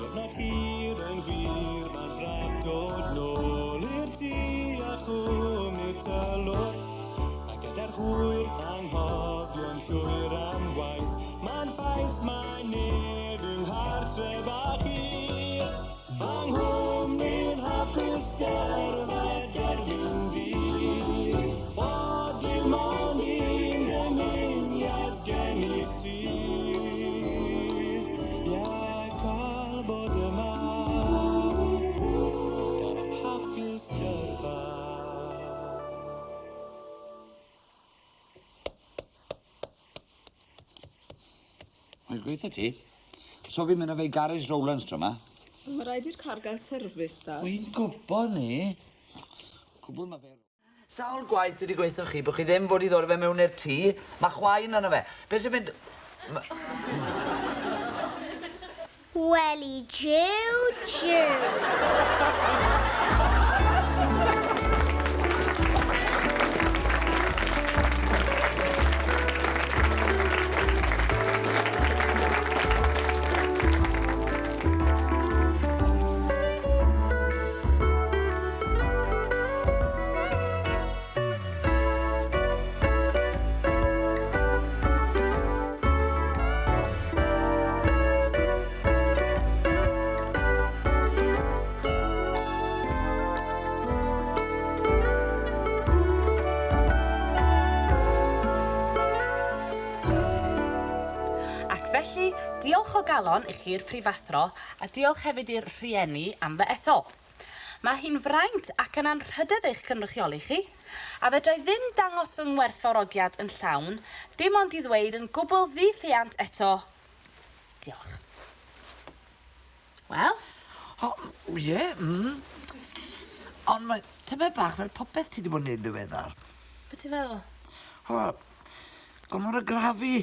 Diwrnod hir yn wir, mae'n braf dod nôl i'r tŷ a chwm i'r tylwr. A gyda'r hwyr anghofio'n llwyr am waith, mae'n ffaith mae neb yng nghartre bach hir. Anghlwm ni'n hapus Dyrfa ger fynd i, o dim ond un dymuniad gen I sydd. Ie, cael bod yma, dath Hapus Dyrfa. Mae'n gweithio ti? So fi'n mynd â fe i garage Rowlands tro yma. Mae rhaid i'r car gael serfis da. Wy'n gwybod ni. Cwbl mae fe. Sawl gwaith wedi gweithio chi bod chi ddim fod I ddod â fe mewn i'r tŷ. Mae chwain yna fe. Be sy'n fynd... Welly Jew. Felly, diolch o galon I chi'r prifathro a diolch hefyd i'r rhieni am fy ethol. Mae hi'n fraint ac yn anrhydedd eich cynrychioli chi, a fedrai ddim dangos fy ngwerthfawrogiad yn llawn, dim ond I ddweud yn gwbl ddi-ffiant eto. Diolch. Wel? O, ie, Ond mae tyma bach fel popeth ti wedi bod yn neud ddiweddar. Be ti fel? O, gormod o grafi.